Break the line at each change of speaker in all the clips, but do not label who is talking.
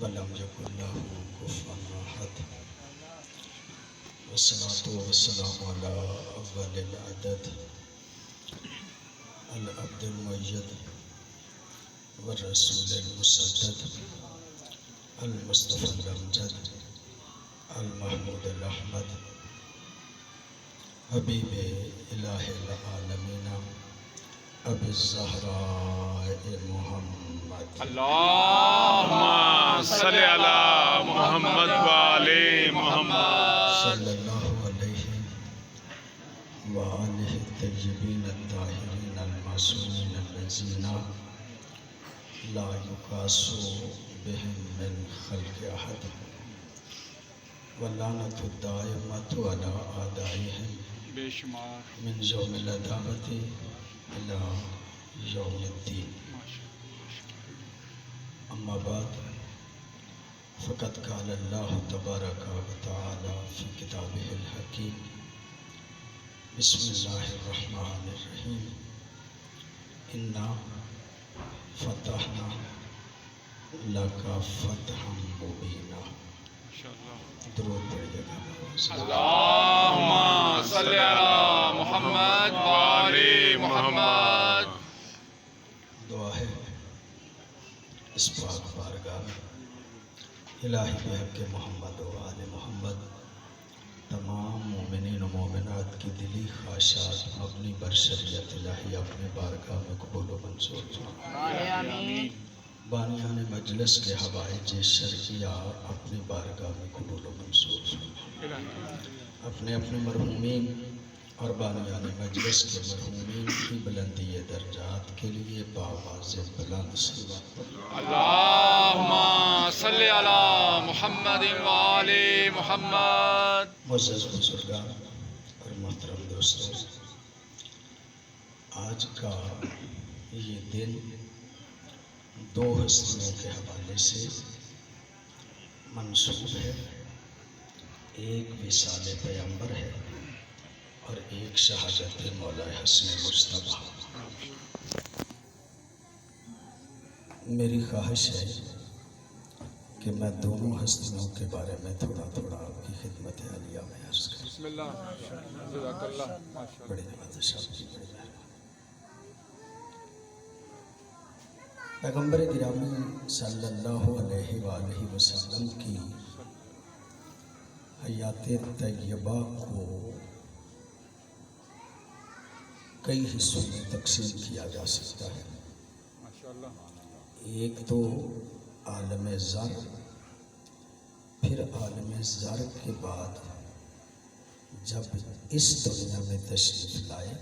ولم يكن له كفوا أحد والصلاة والسلام على أفضل العدد العبد المؤيد والرسول المسدد المصطفى الأمجد المحمود الأحمد حبیب الہ العالمین ابی الزہراء محمد
اللہم صلی علی محمد وآلِ محمد
صلی اللہ علیہ وآلہ الطیبین الطاہرین المعصومین الذین لا یقاس بهم من خلق احد واللعنۃ الدائمۃ علی اعدائهم
بے شمار
من یوم العداوۃ الی یوم الدین اما بعد فقد قال اللہ تبارک و تعالی فی کتابہ الحکیم بسم اللہ الرحمن الرحیم انا فتحنا لک فتحا مبینا درود پڑھیے گا
اللہم صلی علی محمد وآلِ محمد.
دعا ہے اس پاک بارگاہ میں الہی بحق محمد و آل محمد تمام مومنین و مومنات کی دلی خواہشات مبنی بر شریعت الہی اپنے بارگاہ میں قبول و منظور
آمین.
بانیان مجلس کے حوائج شرعیہ اپنے بارگاہ میں قبول و منظور اپنے اپنے مرحومین اور بانیان مجلس کے مرحومین کی بلندی درجات کے لیے باواز بلند صلوات
اللہم صلی علی محمد وآلِ محمد.
معزز بزرگان اور محترم دوستوں، آج کا یہ دن دو ہستیوں کے حوالے سے منسوب ہے. ایک وصال پیغمبر ہے اور ایک شہادت مولا حسن مجتبیٰ. میری خواہش ہے کہ میں دونوں ہستیوں کے بارے میں تھوڑا تھوڑا آپ کی خدمت عالیہ میں عرض کروں.
بسم اللہ. جزاک اللہ.
بڑی نوازش آپ کی، بڑی مہربانی. پیغمبر گرامی صلی اللہ علیہ وآلہ وسلم کی حیات طیبہ کو کئی حصوں میں تقسیم کیا جا سکتا ہے. ایک تو عالم زر، پھر عالم زر کے بعد جب اس دنیا میں تشریف لائے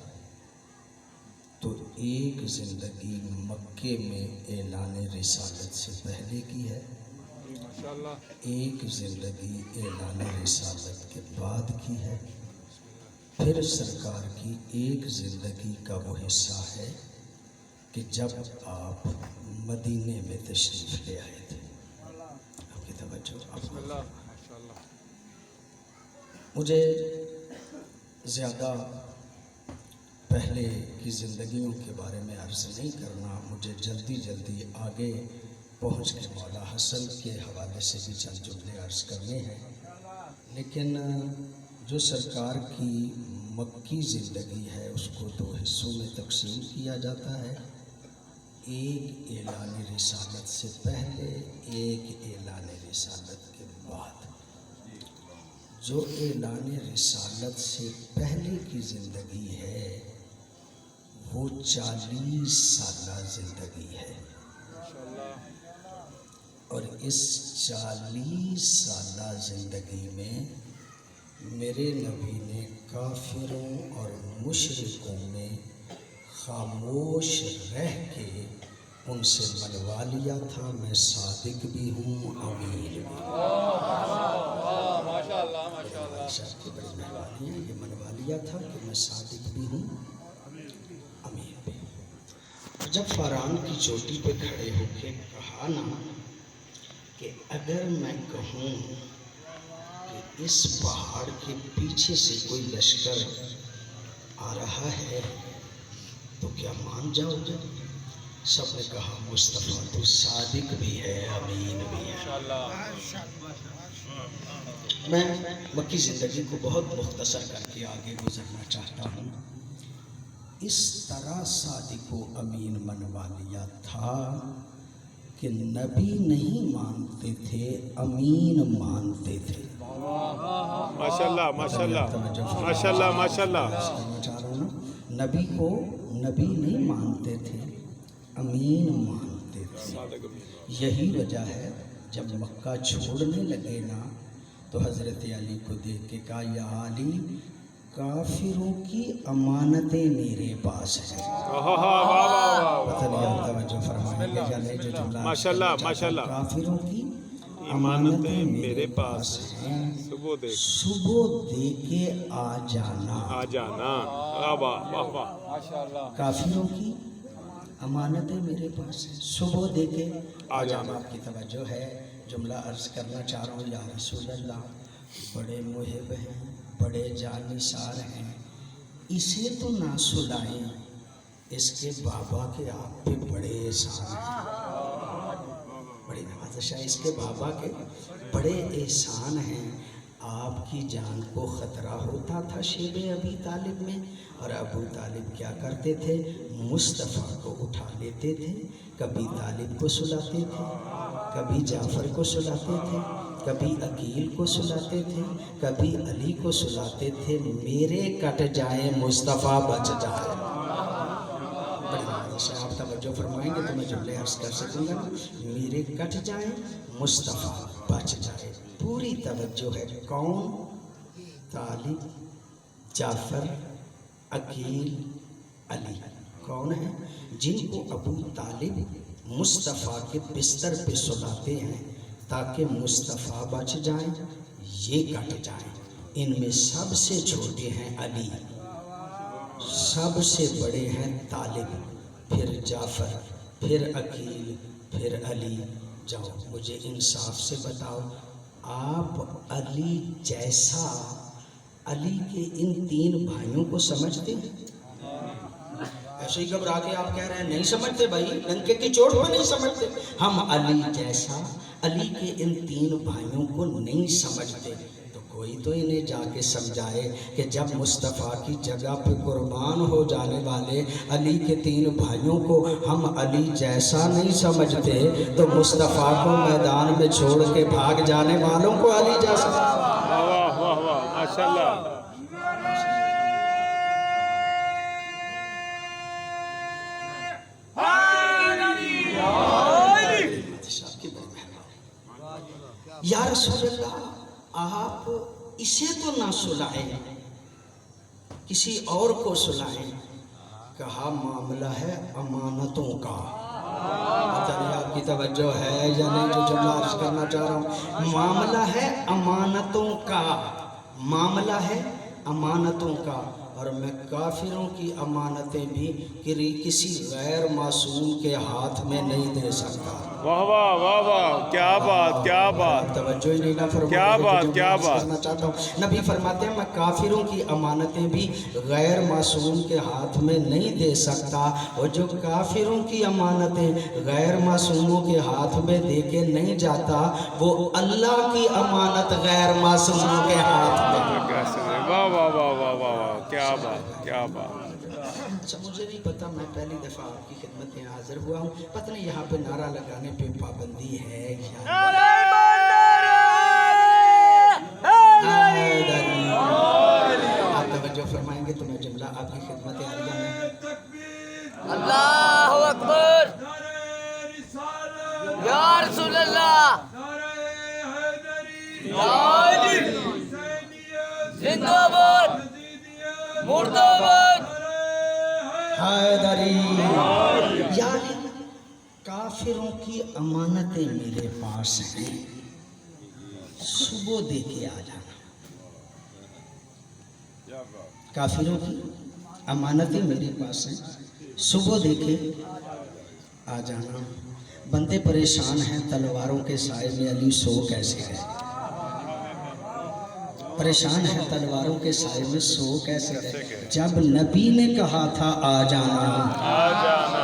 تو ایک زندگی مکے میں اعلان رسالت سے پہلے کی ہے، ایک زندگی اعلان رسالت کے بعد کی ہے، پھر سرکار کی ایک زندگی کا وہ حصہ ہے کہ جب آپ مدینے میں تشریف لے آئے تھے. آپ کی توجہ. مجھے زیادہ پہلے کی زندگیوں کے بارے میں عرض نہیں کرنا، مجھے جلدی جلدی آگے پہنچ کے مولا حسن کے حوالے سے بھی چند جملے عرض کرنے ہیں. لیکن جو سرکار کی مکی زندگی ہے اس کو دو حصوں میں تقسیم کیا جاتا ہے. ایک اعلان رسالت سے پہلے، ایک اعلان رسالت کے بعد. جو اعلان رسالت سے پہلے کی زندگی ہے وہ 40 سالہ زندگی ہے، اور اس 40 سالہ زندگی میں میرے نبی نے کافروں اور مشرکوں میں خاموش رہ کے ان سے منوا لیا تھا. میں صادق بھی ہوں، امین بھی ہوں. صاحب کی بڑی مہربانی ہے، یہ منوا لیا تھا کہ میں صادق بھی ہوں، امین بھی ہوں. جب فاران کی چوٹی پہ کھڑے ہو کے کہا نا کہ اگر میں کہوں کہ اس پہاڑ کے پیچھے سے کوئی لشکر آ رہا ہے تو کیا مان جاؤ گے؟ سب نے کہا مصطفیٰ تو صادق بھی ہے، امین بھی ہے. میں مکی زندگی کو بہت مختصر کر کے آگے گزرنا چاہتا ہوں. اس طرح صادق و امین منوا لیا تھا کہ نبی نہیں مانتے تھے، امین مانتے تھے.
ماشاءاللہ ماشاءاللہ ماشاءاللہ ماشاءاللہ.
کہنا چاہ رہا ہوں نا، نبی کو نبی نہیں مانتے تھے، امین مانتے تھے. یہی وجہ ہے جب مکہ چھوڑنے لگے نا تو حضرت علی کو دیکھ کے کہا یا علی کافروں کی امانتیں میرے پاس ہیں. پتہ نہیں آپ توجہ فرمائیں گے یا نہیں جو جملہ
ماشاءاللہ ماشاءاللہ.
کافروں کی
امانتیں میرے پاس ہیں، صبح دیکھ
صبح دے کے آ جانا.
آ جانا. واہ واہ واہ واہ.
کافروں کی امانتیں میرے پاس ہیں، صبح دے کے آ جانا. آپ کی توجہ ہے، جملہ عرض کرنا چاہ رہا ہوں. یا رسول اللہ بڑے محب ہیں، بڑے جانثار ہیں، اسے تو نہ سلائیں، اس کے بابا کے آپ پہ بڑے احسان ہیں. بڑی نوازش ہے، اس کے بابا کے بڑے احسان ہیں. آپ کی جان کو خطرہ ہوتا تھا شیب ابی طالب میں، اور ابو طالب کیا کرتے تھے؟ مصطفیٰ کو اٹھا لیتے تھے، کبھی طالب کو سلاتے تھے، کبھی جعفر کو سلاتے تھے، کبھی عقیل کو سلاتے تھے، کبھی علی کو سلاتے تھے. میرے کٹ جائیں مصطفیٰ بچ جائے. بڑی نوازش ہے، آپ توجہ فرمائیں گے تو میں جملے عرض کر سکوں گا. میرے کٹ جائیں مصطفیٰ بچ جائے. پوری توجہ ہے. کون؟ طالب، جعفر، عقیل، علی. کون ہیں؟ جن کو ابو طالب مصطفیٰ کے بستر پہ سلاتے ہیں تاکہ مصطفیٰ بچ جائیں، یہ کٹ جائیں. ان میں سب سے چھوٹے ہیں علی، سب سے بڑے ہیں طالب، پھر جعفر، پھر عقیل، پھر علی. جاؤ مجھے انصاف سے بتاؤ، آپ علی جیسا علی کے ان تین بھائیوں کو سمجھتے ہیں؟ ایسے ہی گھبرا کے آپ کہہ رہے ہیں نہیں سمجھتے بھائی، ڈنکے کی چوٹ پہ نہیں سمجھتے. ہم علی جیسا علی کے ان تین بھائیوں کو نہیں سمجھتے. تو کوئی تو انہیں جا کے سمجھائے کہ جب مصطفیٰ کی جگہ پہ قربان ہو جانے والے علی کے تین بھائیوں کو ہم علی جیسا نہیں سمجھتے تو مصطفیٰ کو میدان میں چھوڑ کے بھاگ جانے والوں کو علی جیسا.
واہ واہ واہ واہ. ماشاءاللہ.
یا رسول اللہ آپ اسے تو نہ سلائیں، کسی اور کو سلائیں. کہا معاملہ ہے امانتوں کا. پتہ نہیں آپ کی توجہ ہے یا نہیں جو جملہ عرض کرنا چاہ رہا ہوں. معاملہ ہے امانتوں کا، معاملہ ہے امانتوں کا. اور میں کافروں کی امانتیں بھی کسی غیر معصوم کے ہاتھ میں نہیں دے سکتا.
واہ واہ واہ واہ. کیا بات کیا بات.
توجہ ہی نہیں نہ فرماتے.
کیا بات کیا بات.
کرنا چاہتا ہوں. نبی فرماتے ہیں میں کافروں کی امانتیں بھی غیر معصوم کے ہاتھ میں نہیں دے سکتا. اور جو کافروں کی امانتیں غیر معصوموں کے ہاتھ میں دے کے نہیں جاتا وہ اللہ کی امانت غیر معصوموں کے ہاتھ میں.
واہ واہ واہ واہ واہ. کیا بات کیا بات.
اچھا مجھے نہیں پتا، میں پہلی دفعہ آپ کی خدمت میں حاضر ہوا ہوں، پتہ نہیں یہاں پہ نعرہ لگانے پہ پابندی ہے یا آپ توجہ فرمائیں گے تو میں جملہ آپ کی خدمت عالیہ میں.
اللہ اکبر. یا رسول اللہ زندہ باد مردہ باد.
حیدری. یعنی کافروں کی امانتیں میرے پاس ہیں، صبح دے کے آ جانا. کافروں کی امانتیں میرے پاس ہیں، صبح دے کے آ جانا. بندے پریشان ہیں تلواروں کے سائے میں علی سو کیسے گئے. پریشان ہے تلواروں کے سائے میں سو کیسے گئے. جب نبی نے کہا تھا آ جانا،
آ جانا.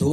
2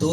2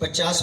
50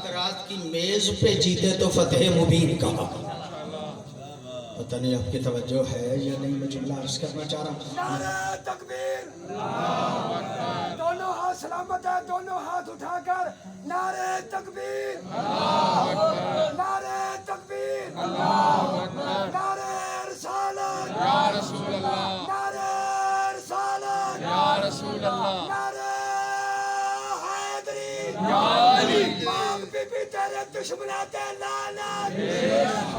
مذاکرات کی میز پہ جیتے تو فتح مبین کہا. پتہ نہیں آپ کی توجہ ہے یا نہیں، میں جملہ عرض کرنا چاہ رہا ہوں.
نعرہ تکبیر، دونوں ہاتھ سلامت ہے، دونوں ہاتھ اٹھا کر نعرہ تکبیر، نعرہ تکبیر، نعرہ رسالت،
یا رسول اللہ
نعرہ رسالت،
یا رسول اللہ
نعرہ حیدری،
یا علی
مانگ بی بی تیرے دشمنات لعنت،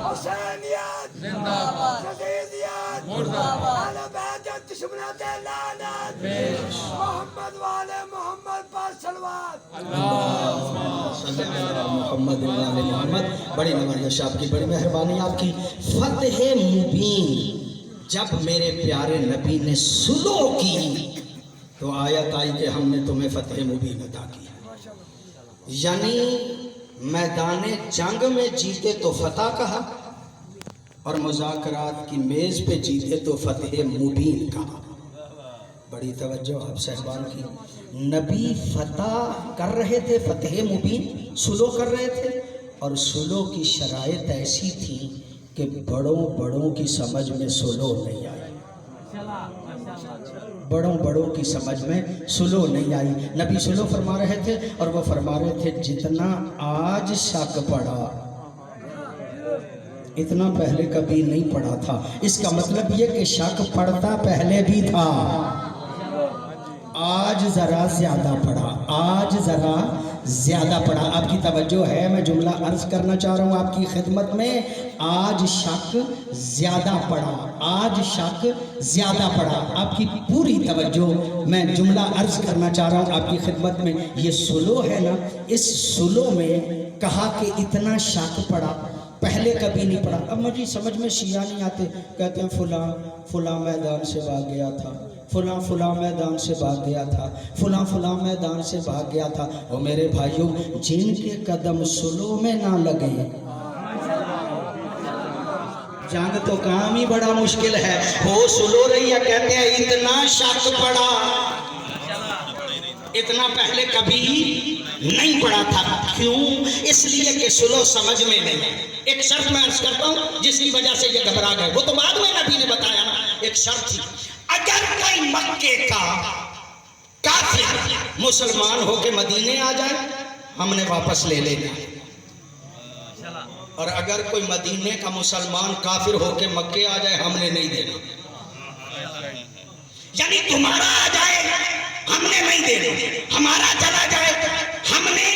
حسینیت
زندہ باد
یزیدیت
مردہ
اہل بیت دشمنات لعنت، محمد والے محمد پر صلوات.
صلی اللہ علیہ محمد وعلی محمد. بڑی نمائش آپ کی، بڑی مہربانی آپ کی. فتح مبین جب میرے پیارے نبی نے سلو کی تو آیت آئی کہ ہم نے تمہیں فتح مبین عطا کی. یعنی میدان جنگ میں جیتے تو فتح کہا اور مذاکرات کی میز پہ جیتے تو فتح مبین کہا. بڑی توجہ آپ صاحبان کی. نبی فتح کر رہے تھے، فتح مبین سلو کر رہے تھے، اور سلو کی شرائط ایسی تھی کہ بڑوں کی سمجھ میں سلو نہیں آئی. بڑوں کی سمجھ میں سلو نہیں آئی. نبی سلو فرما رہے تھے اور وہ فرما رہے تھے جتنا آج شک پڑا اتنا پہلے کبھی نہیں پڑا تھا. اس کا مطلب یہ کہ شک پڑتا پہلے بھی تھا، آج ذرا زیادہ پڑا، آج ذرا زیادہ پڑا. آپ کی توجہ ہے، میں جملہ عرض کرنا چاہ رہا ہوں آپ کی خدمت میں. آج شک زیادہ پڑا، آج شک زیادہ پڑا. آپ کی پوری توجہ، میں جملہ عرض کرنا چاہ رہا ہوں آپ کی خدمت میں. یہ سلو ہے نا، اس سلو میں کہا کہ اتنا شک پڑا پہلے کبھی نہیں پڑا. اب مجھے سمجھ میں شیعہ نہیں آتے، کہتے ہیں فلاں میدان سے بھاگ گیا تھا، فلاں میدان سے بھاگ گیا تھا، فلاں میدان سے بھاگ گیا تھا. وہ میرے بھائیوں، جن کے قدم سلو میں نہ لگے جنگ تو کام ہی بڑا مشکل ہے. وہ سلو رہی ہے، کہتے ہیں اتنا شک پڑا اتنا پہلے کبھی نہیں پڑا تھا. کیوں؟ اس لیے کہ سلو سمجھ میں نہیں. ایک شرط میں عرض کرتا ہوں جس کی وجہ سے یہ گھبرا گئے، وہ تو بعد میں نبی نے بتایا نا. ایک شرط تھی، اگر کوئی مکے کا کافر مسلمان ہو کے مدینے آ جائے ہم نے واپس لے لینا، اور اگر کوئی مدینے کا مسلمان کافر ہو کے مکے آ جائے ہم نے نہیں دینا. یعنی تمہارا آ جائے ہم نے نہیں دینا، ہمارا چلا جائے ہم نے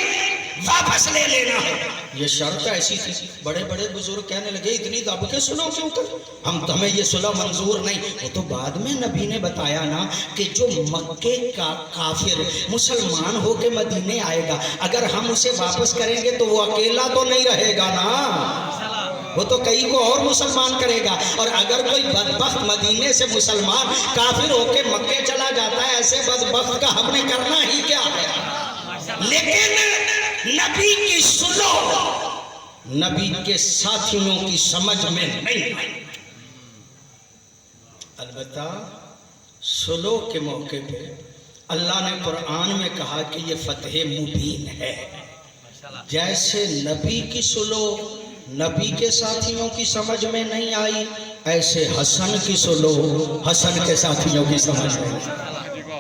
واپس لے لینا ہے. یہ شرط ایسی تھی. بڑے بزرگ کہنے لگے اتنی دب کے سلو کیوں کر، ہمیں یہ سلو منظور نہیں. وہ تو بعد میں نبی نے بتایا نا کہ جو مکے کا کافر مسلمان ہو کے مدینے آئے گا اگر ہم اسے واپس کریں گے تو وہ اکیلا تو نہیں رہے گا نا، وہ تو کئی کو اور مسلمان کرے گا. اور اگر کوئی بدبخت مدینے سے مسلمان کافر ہو کے مکے چلا جاتا ہے، ایسے بدبخت کا ہم نے کرنا ہی کیا ہے. لیکن نبی کی سلو نبی کے ساتھیوں کی سمجھ میں نہیں آئی. البتہ سلو کے موقع پہ اللہ نے قرآن میں کہا کہ یہ فتح مبین ہے. جیسے نبی کی سلو نبی کے ساتھیوں کی سمجھ میں نہیں آئی، ایسے حسن کی سلو حسن کے ساتھیوں کی سمجھ میں نہیں آئی.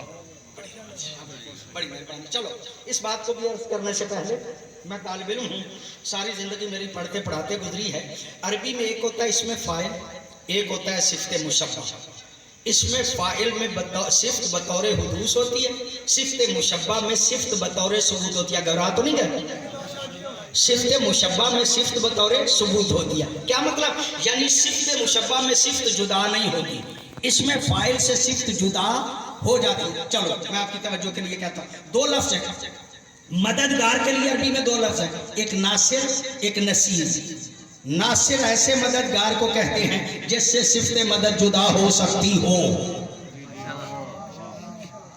بڑی مہربانی. چلو اس بات کو بھی عرض کرنے سے پہلے، میں طالب علم ہوں، ساری زندگی میری پڑھتے پڑھاتے گزری ہے. عربی میں ایک ہوتا ہے اس میں فاعل، ایک ہوتا ہے صفت مشبہ. اس میں فاعل میں صفت بطور حدوث ہوتی ہے، صفت مشبہ میں صفت بطور ثبوت ہوتی ہے. گھبرا تو نہیں گئے؟ صفت مشبہ میں صفت بطور ثبوت ہوتی ہے. کیا مطلب؟ یعنی صفت مشبہ میں صفت جدا نہیں ہوتی، اس میں فاعل سے صفت جدا ہو جاتی ہے. چلو میں آپ کی توجہ کے لیے کہتا ہوں، دو لفظ ہیں مددگار کے لیے عربی میں، دو لفظ ہیں، ایک ناصر ایک نصیر. ناصر ایسے مددگار کو کہتے ہیں جس سے صفت مدد جدا ہو سکتی ہو،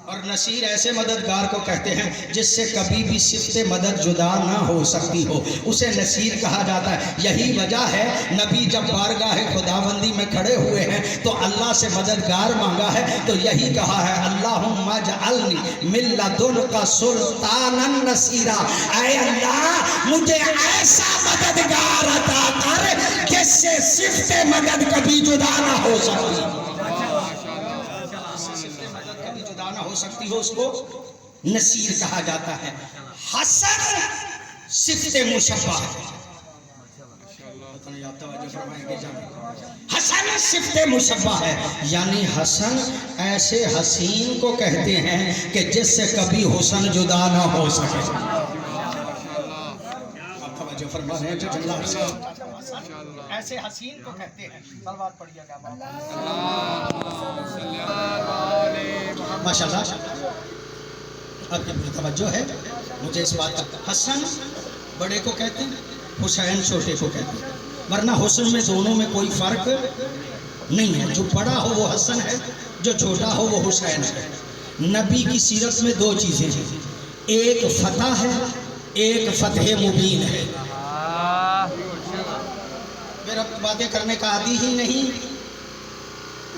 اور اور نصیر ایسے مددگار کو کہتے ہیں جس سے کبھی بھی صفت مدد جدا نہ ہو سکتی ہو، اسے نصیر کہا جاتا ہے۔ یہی وجہ ہے نبی جب بارگاہ خداوندی میں کھڑے ہوئے ہیں تو اللہ سے مددگار مانگا ہے تو یہی کہا ہے اللہم اجعلنی من لدنک سلطانا نصیرا، اے اللہ مجھے ایسا مددگار عطا کر جس سے صفت مدد کبھی جدا نہ ہو سکتی، صفت مدد کبھی جدا نہ ہو سکتی ہو، اس کو نصیر کہا جاتا ہے۔ حسن صفت مشبہ ہے، حسن صفت مشبہ ہے، یعنی حسن ایسے حسین کو کہتے ہیں کہ جس سے کبھی حسن جدا نہ ہو سکے۔ آپ توجہ فرما رہے ہیں جو جملہ ایسے حسین کو کہتے ہیں۔ صلوات پڑھیے گا ماشاءاللہ۔ اب کی توجہ ہے مجھے اس بات کا، حسن بڑے کو کہتے ہیں، حسین چھوٹے کو کہتے ہیں، ورنہ حسن میں دونوں میں کوئی فرق نہیں ہے۔ جو بڑا ہو وہ حسن ہے، جو چھوٹا ہو وہ حسین ہے۔ نبی کی سیرت میں دو چیزیں ہیں، ایک فتح ہے، ایک فتح مبین ہے۔ میرا باتیں کرنے کا عادی ہی نہیں،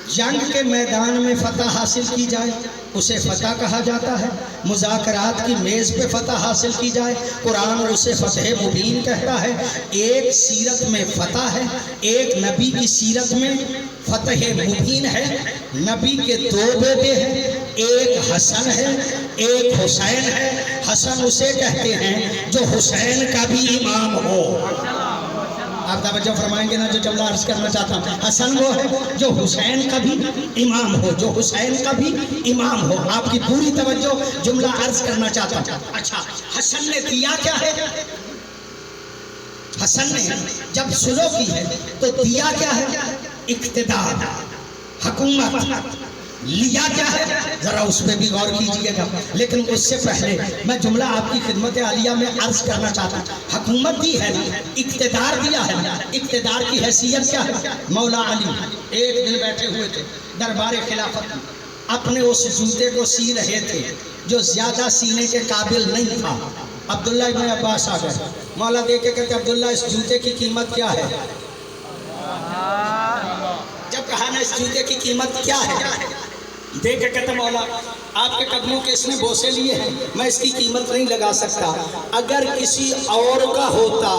جنگ کے میدان میں فتح حاصل کی جائے اسے فتح کہا جاتا ہے، مذاکرات کی میز پہ فتح حاصل کی جائے قرآن اسے فتح مبین کہتا ہے۔ ایک سیرت میں فتح ہے، ایک نبی کی سیرت میں فتح مبین ہے۔ نبی کے دو بیٹے ہیں، ایک حسن ہے ایک حسین ہے۔ حسن اسے کہتے ہیں جو حسین کا بھی امام ہو۔ آپ توجہ فرمائیں گے نا جو جملہ عرض کرنا چاہتا ہوں، حسن وہ ہے جو حسین کا بھی امام ہو، جو حسین کا بھی امام ہو۔ آپ کی پوری توجہ جملہ عرض کرنا چاہتا ہوں۔ اچھا، حسن نے دیا کیا ہے؟ حسن نے جب سلو کی ہے تو دیا کیا ہے؟ اقتدار، حکومت۔ لیا کیا ہے؟ ذرا اس پہ بھی غور کیجئے گا، لیکن اس سے پہلے میں جملہ آپ کی خدمت عالیہ میں عرض کرنا چاہتا ہوں۔ حکومت دی ہے نا، اقتدار دیا ہے نا، اقتدار کی حیثیت کیا ہے؟ مولا علی ایک دن بیٹھے ہوئے تھے دربار خلافت میں، اپنے اس جوتے کو سی رہے تھے جو زیادہ سینے کے قابل نہیں تھا۔ عبداللہ ابن عباس آ گئے، مولا دیکھ کے کہتے عبداللہ اس جوتے کی قیمت کیا ہے؟ جب کہا نا اس جوتے کی قیمت کیا ہے، دیکھ کے کہتا مولا آپ کے قدموں کے اس نے بوسے لیے ہیں، میں اس کی قیمت نہیں لگا سکتا۔ اگر کسی اور کا ہوتا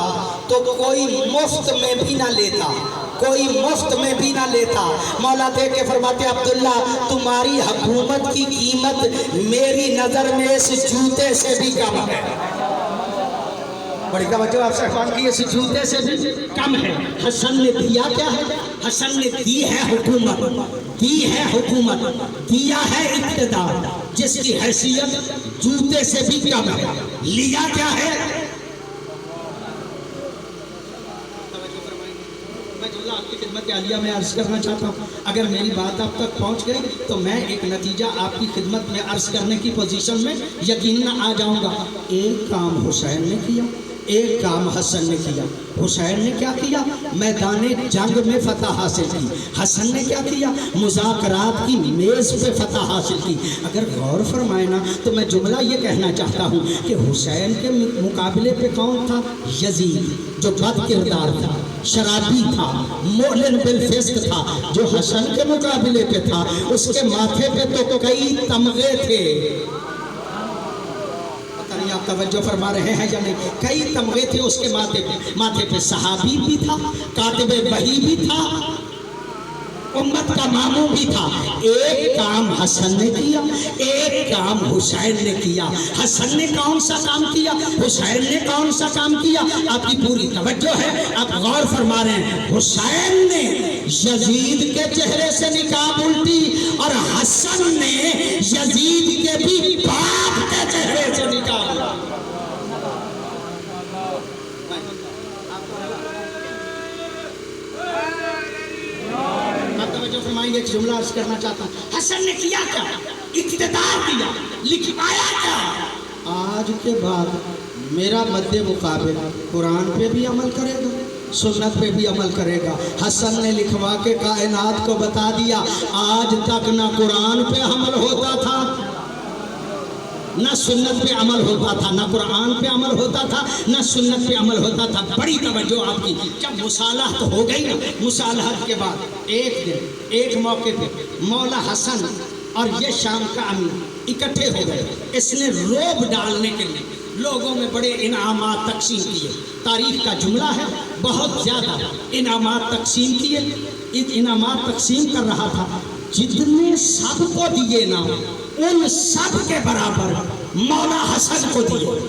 تو کوئی مفت میں بھی نہ لیتا، کوئی مفت میں بھی نہ لیتا۔ مولا دیکھ کے فرماتے عبداللہ تمہاری حکومت کی قیمت میری نظر میں اس جوتے سے بھی کم ہے۔ بڑی توجہ آپ سے فرمان کی، اس جوتے سے بھی کم ہے۔ حسن نے دیا کیا ہے؟ حسن نے دی ہے حکومت، دی ہے حکومت، دیا ہے اقتدار جس کی حیثیت جوتے سے بھی کم ہے۔ لیا کیا ہے؟ میں جملہ آپ کی خدمت عالیہ میں عرض کرنا چاہتا ہوں، اگر میری بات آپ تک پہنچ گئی تو میں ایک نتیجہ آپ کی خدمت میں عرض کرنے کی پوزیشن میں یقیناً آ جاؤں گا۔ ایک کام حسین نے کیا، ایک کام حسن نے کیا۔ حسین نے کیا کیا؟ میدان جنگ میں فتح حاصل کی۔ حسن نے کیا کیا؟ مذاکرات کی میز پہ فتح حاصل کی۔ اگر غور فرمائے نا تو میں جملہ یہ کہنا چاہتا ہوں کہ حسین کے مقابلے پہ کون تھا؟ یزید جو بد کردار تھا، شرابی تھا، معلن بالفسق تھا۔ جو حسن کے مقابلے پہ تھا اس کے ماتھے پہ تو کئی تمغے تھے۔ آپ توجہ فرما رہے ہیں یا نہیں؟ کئی تمغے تھے اس کے ماتھے پہ۔ صحابی بھی تھا، کاتب وحی بھی تھا، امت کا ماموں بھی تھا۔ ایک کام حسن نے کیا، ایک کام حسین نے کیا۔ حسن نے کون سا کام کیا؟ حسین نے کون سا کام کیا؟ آپ کی پوری توجہ ہے، آپ غور فرما رہے ہیں۔ حسین نے یزید کے چہرے سے نقاب الٹی اور حسن نے یزید کے بھی باپ کے چہرے سے نقاب الٹی۔ فرمائیں گے ایک جملہ عرض کرنا چاہتا ہوں۔ حسن نے کیا کیا؟ اقتدار دیا، لکھوایا کیا؟ آج کے بعد میرا مد مقابل قرآن پہ بھی عمل کرے گا، سنت پہ بھی عمل کرے گا۔ حسن نے لکھوا کے کائنات کو بتا دیا آج تک نہ قرآن پہ عمل ہوتا تھا نہ سنت پہ عمل ہوتا تھا، نہ قرآن پہ عمل ہوتا تھا، نہ سنت پہ عمل ہوتا تھا۔ بڑی توجہ آپ کی، جب مصالحت ہو گئی نا، مصالحت کے بعد ایک دن ایک موقع پہ مولا حسن اور یہ شام کا امیر اکٹھے ہو گئے۔ اس نے روب ڈالنے کے لیے لوگوں میں بڑے انعامات تقسیم کیے۔ تاریخ کا جملہ ہے، بہت زیادہ انعامات تقسیم کیے۔ انعامات تقسیم کر رہا تھا، جتنے سب کو دیے نا ان سب کے برابر مولا حسن کو دیے۔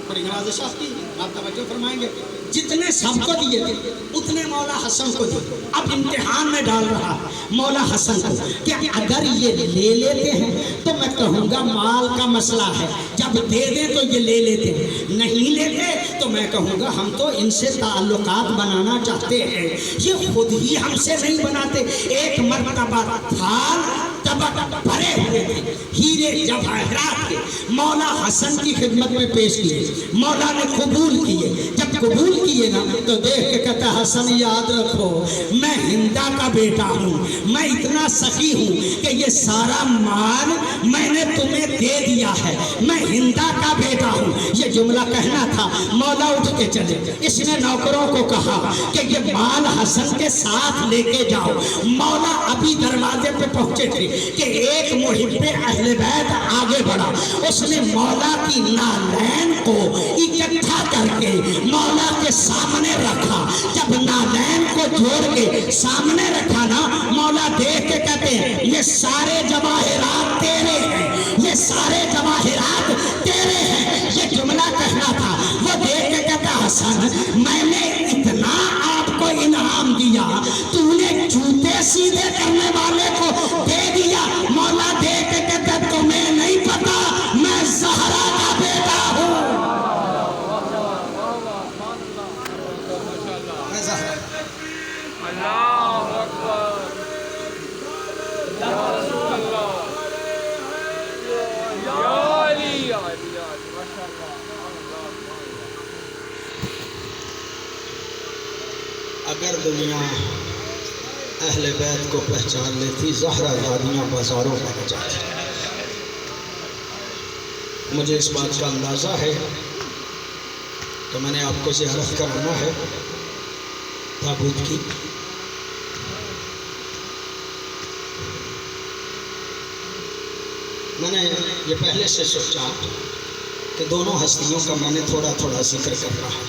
بڑی نوازش آپ کی، آپ توجہ فرمائیں گے، جتنے سب کو دیے تھے اتنے مولا حسن کو دیے۔ اب امتحان میں ڈال رہا مولا حسن کو کہ اگر یہ لے لیتے ہیں تو میں کہوں گا مال کا مسئلہ ہے، جب دے دیں تو یہ لے لیتے ہیں، نہیں لیتے تو میں کہوں گا ہم تو ان سے تعلقات بنانا چاہتے ہیں، یہ خود ہی ہم سے نہیں بناتے۔ ایک مرتبہ تھال طبق بھرے ہوئے تھے ہیرے جواہرات کے، مولا حسن کی خدمت میں پیش کیے، مولا نے قبول کیے۔ جب قبول کیے نا تو دیکھ کے کہتا حسن یاد رکھو میں ہندا کا بیٹا ہوں، میں اتنا سخی ہوں کہ یہ سارا مال میں نے تمہیں دے دیا ہے، میں ہندا کا بیٹا ہوں۔ یہ جملہ کہنا تھا، مولا اٹھ کے چلے۔ اس نے نوکروں کو کہا کہ یہ مال حسن کے ساتھ لے کے جاؤ۔ مولا ابھی دروازے پہ پہنچے تھے کہ ایک محب اہل بیت آگے بڑھا، اس نے مولا کی نالین کو اکٹھا کر کے مولا کے سامنے رکھا۔ جب نالین کو جوڑ کے سامنے رکھا نا، مولا دیکھ کے کہتے ہیں یہ سارے جواہرات تیرے ہیں، یہ سارے جواہرات تیرے ہیں۔ یہ جملہ کہنا تھا، وہ دیکھ کے کہتا حسن میں نے اتنا آپ کو انعام دیا، تو نے جوتے سیدھے کرنے والے کو دے دیا۔ مولا دیکھ کے کہتا تمہیں نہیں پتا میں زہرا کا بیٹا ہوں، میں زہرا۔
اللہ اکبر، یا رسول اللہ، یا علی، یا علی، یا علی، ماشاءاللہ۔
اگر دنیا اہل بیت کو پہچان لیتی، زہرا زادیاں بازاروں میں نہ جاتی۔ مجھے اس بات کا اندازہ ہے کہ میں نے آپ کو زیارت کرانا ہے تابوت کی۔ میں نے یہ پہلے سے سوچا کہ دونوں ہستیوں کا میں نے تھوڑا تھوڑا ذکر کرنا ہے۔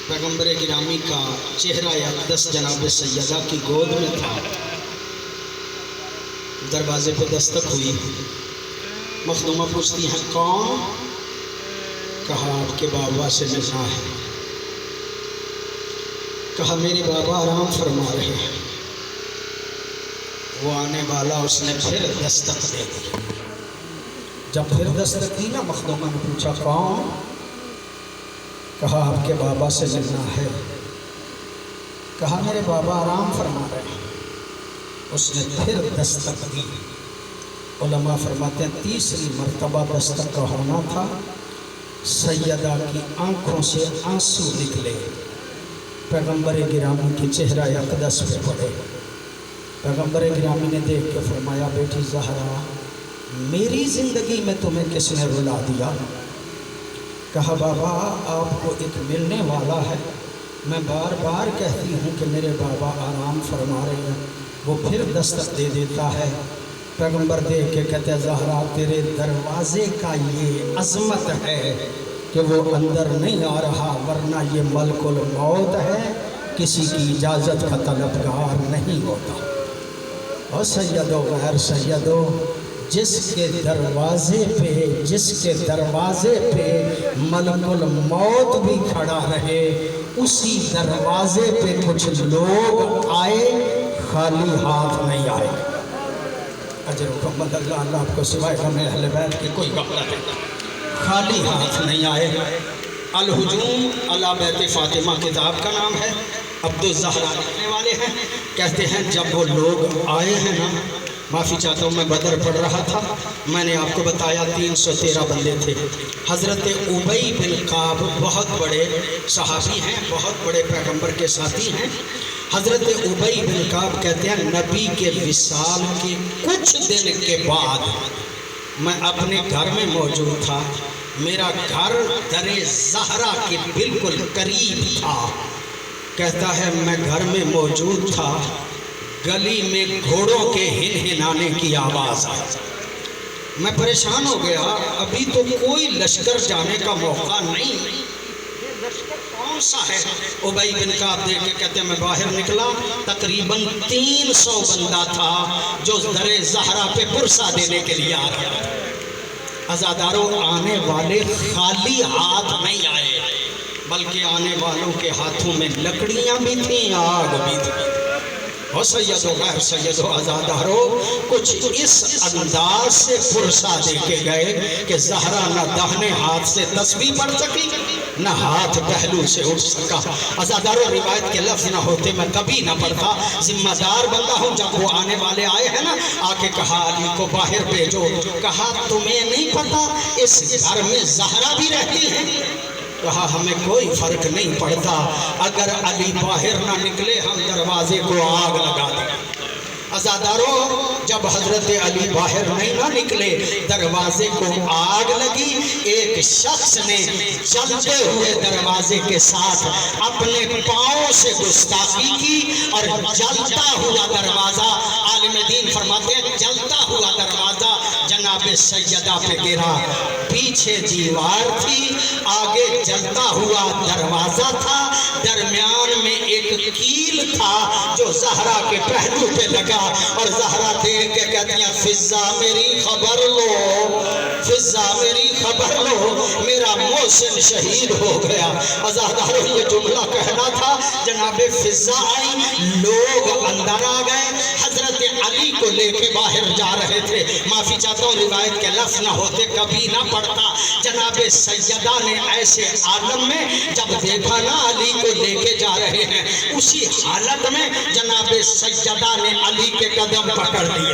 پیغمبر گرامی کا چہرہ اقدس جناب سیدہ کی گود میں تھا۔ دروازے پہ دستک ہوئی، مخدومہ پوچھتی ہیں کون؟ کہا آپ کے بابا سے ملنا ہے۔ کہا میرے بابا آرام فرما رہے ہیں۔ وہ آنے والا، اس نے پھر دستک دے دی۔ جب پھر دستک دی نا، مخدومہ نے پوچھا کون؟ کہا آپ کے بابا سے ملنا ہے۔ کہا میرے بابا آرام فرما رہے ہیں۔ اس نے پھر دستک دی۔ علماء فرماتے ہیں تیسری مرتبہ دستک کا ہونا تھا، سیدہ کی آنکھوں سے آنسو نکلے، پیغمبر گرامی کے چہرہ اقدس پہ پڑے۔ پیغمبر گرامی نے دیکھ کے فرمایا بیٹی زہرا، میری زندگی میں تمہیں کس نے رلا دیا؟ کہا بابا آپ کو ایک ملنے والا ہے، میں بار بار کہتی ہوں کہ میرے بابا آرام فرما رہے ہیں، وہ پھر دستک دے دیتا ہے۔ پیغمبر دیکھ کے کہتے ہیں زہرا تیرے دروازے کا یہ عظمت ہے کہ وہ اندر نہیں آ رہا، ورنہ یہ ملک الموت ہے، کسی کی اجازت کا طلبگار نہیں ہوتا۔ اور سیدو غیر سیدو، جس کے دروازے پہ ملک الموت بھی کھڑا رہے، اسی دروازے پہ کچھ لوگ آئے خالی ہاتھ نہیں آئے۔ اجر و کمال اللہ آپ کو سوائے ہمیں اہل بیت کی کوئی غفلت ہے، خالی ہاتھ نہیں آئے۔ الہجوم علی بیت فاطمہ کتاب کا نام ہے، عبدالزہرا لکھنے والے ہیں، کہتے ہیں جب وہ لوگ آئے ہیں نا معافی چاہتا ہوں، میں بدر پڑھ رہا تھا، میں نے آپ کو بتایا 313 بندے تھے۔ حضرت ابی بن کعب بہت بڑے صحابی ہیں، بہت بڑے پیغمبر کے ساتھی ہیں۔ حضرت ابی بن کعب کہتے ہیں نبی کے وصال کے کچھ دن کے بعد میں اپنے گھر میں موجود تھا، میرا گھر در زہرا کے بالکل قریب تھا۔ کہتا ہے میں گھر میں موجود تھا، گلی میں گھوڑوں کے ہنہنانے کی آواز آئی، میں پریشان ہو گیا، ابھی تو کوئی لشکر جانے کا موقع نہیں، یہ لشکر کون سا ہے؟ ابی بن کعب دیکھ کے کہتے ہیں میں باہر نکلا، تقریباً 300 بندہ تھا جو در زہرا پہ پرسہ دینے کے لیے آ گیا۔ عزاداروں، آنے والے خالی ہاتھ نہیں آئے، بلکہ آنے والوں کے ہاتھوں میں لکڑیاں بھی تھیں، آگ بھی تھی۔ اور سید و غیر سید و عزادارو کچھ اس انداز سے پرسہ دے کے گئے کہ زہرا نہ داہنے ہاتھ سے تسبیح پڑھ سکی نہ ہاتھ پہلو سے اٹھ سکا۔ عزادارو، روایت کے لفظ نہ ہوتے میں کبھی نہ پڑھتا، ذمہ دار بندہ ہوں۔ جب وہ آنے والے آئے ہیں نا، آ کے کہا علی کو باہر بھیجو، کہا تمہیں نہیں پتا اس گھر میں زہرا بھی رہتی ہے؟ کہا ہمیں کوئی فرق نہیں پڑتا، اگر علی باہر نہ نکلے ہم دروازے کو آگ لگا دیں۔ عزاداروں، جب حضرت علی باہر نہیں نہ نکلے، دروازے کو آگ لگی، ایک شخص نے جلتے ہوئے دروازے کے ساتھ اپنے پاؤں سے گستاخی کی اور جلتا ہوا دروازہ، عالم دین فرماتے ہیں جلتا ہوا دروازہ جناب سیدہ پہ گرا۔ پیچھے دیوار تھی، آگے جلتا ہوا دروازہ تھا، درمیان میں ایک کیل تھا جو زہرا کے پہلو پہ لگا، اور زہرا دیکھ کے کہتی ہیں فضا میری خبر لو، فضا میری خبر لو، میرا محسن شہید ہو گیا۔ عزاداروں، یہ جملہ کہنا تھا، جناب فضا آئی، لوگ اندر آ گئے، حضرت علی کو لے کے باہر جا رہے تھے۔ معافی چاہتا ہوں، روایت کے لفظ نہ ہوتے کبھی نہ پڑھتا۔ جناب سیدہ نے ایسے عالم میں جب دیکھا نا علی کو لے کے جا رہے ہیں، اسی حالت میں جناب سیدہ نے علی کے قدم پکڑ لیے۔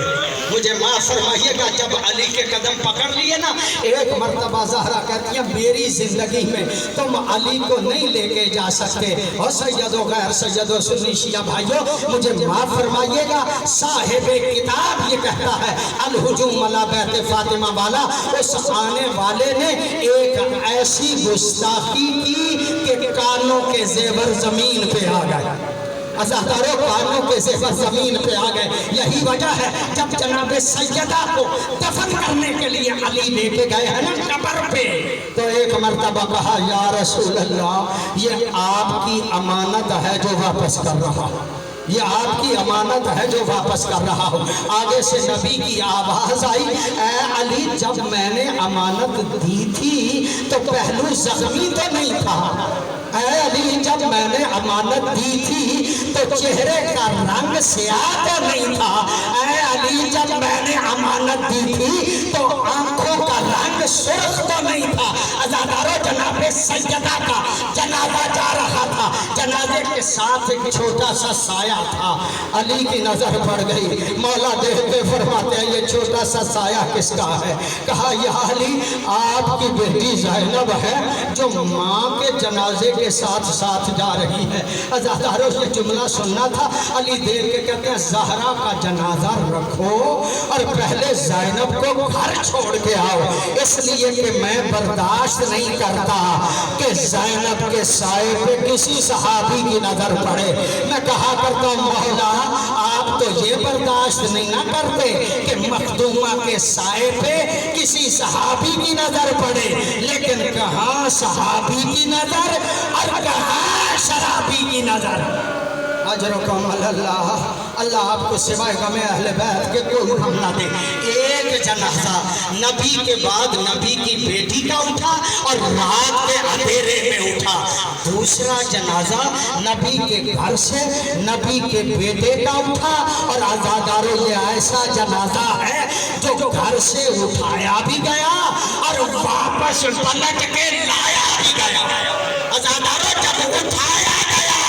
مجھے معاف فرمائیے گا، جب علی کے قدم پکڑ لیے نا، ایک مرتبہ زہرا کہتی ہیں میری زندگی میں تم علی کو نہیں لے کے جا سکتے۔ اور سید و غیر سید و سنی شیعہ بھائیوں، مجھے معاف فرمائیے گا، صاحب کتاب یہ کہتا ہے الہجوم علی بیت فاطمہ والا، اس آنے والے نے ایک ایسی گستاخی کی کہ کانوں کے زیور زمین پہ آ گئے۔ عزاداروں، کانوں کے زیور زمین پہ آ گئے۔ یہی وجہ ہے جب جناب سیدہ کو دفن کرنے کے لیے علی لے کے گئے ہیں نا قبر پہ، تو ایک مرتبہ کہا یا رسول اللہ، یہ آپ کی امانت ہے جو واپس کر رہا ہوں، یہ آپ کی امانت ہے جو واپس کر رہا ہوں۔ آگے سے نبی کی آواز آئی، اے علی، جب میں نے امانت دی تھی تو پہلو زخمی تو نہیں تھا، اے علی جب میں نے امانت دی تھی تو چہرے کا رنگ سیاہ تو نہیں تھا، اے علی جب میں نے امانت دی تھی تو آنکھوں کا رنگ سرخ تو نہیں تھا۔ عزاداروں، جناب سیدہ کا جنازہ جا رہا تھا، جنازے کے ساتھ ایک چھوٹا سا سایہ تھا، علی کی نظر پڑ گئی، مولا دیکھتے فرماتے ہیں یہ چھوٹا سا سایہ کس کا ہے؟ کہا یا علی، آپ کی بیٹی زینب ہے جو ماں کے جنازے کے ساتھ ساتھ جا رہی ہے۔ عزاداروں، یہ جملہ سننا تھا، علی دیکھ کے کہتے ہیں زہرا کا جنازہ رکھو اور پہلے زینب کو گھر چھوڑ کے آؤ، اس لیے کہ میں برداشت نہیں کرتا کہ زینب کے سائے پہ کسی صحابی کی نظر پڑے۔ میں کہا کرتا ہوں مولا، آپ تو یہ برداشت نہیں نہ کرتے کہ مخدومہ کے سائے پہ کسی صحابی کی نظر پڑے، لیکن کہاں صحابی کی نظر اور کہاں شرابی کی نظر۔ اجرکم اللہ، اللہ آپ کو سوائے غم اہل بیت کے کوئی غم نہ دے۔ ایک جنازہ نبی کے بعد نبی کی بیٹی کا اٹھا اور رات کے اندھیرے میں اٹھا، دوسرا جنازہ نبی کے گھر سے نبی کے بیٹے کا اٹھا، اور عزاداروں یہ ایسا جنازہ ہے جو گھر سے اٹھایا بھی گیا اور واپس پلٹ کے لایا بھی گیا۔ عزاداروں، جب اٹھایا گیا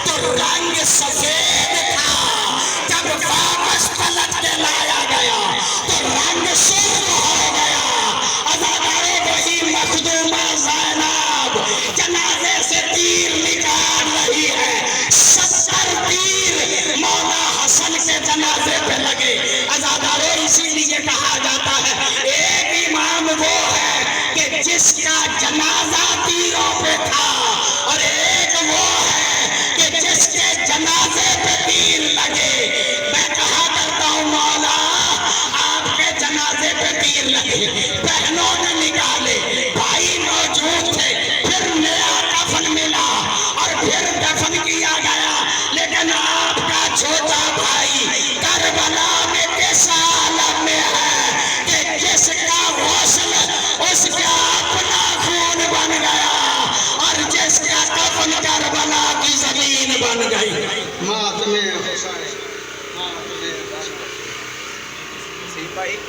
تو رنگ سفید تھا، جب واپس پلٹ کے لایا گیا
Si Paik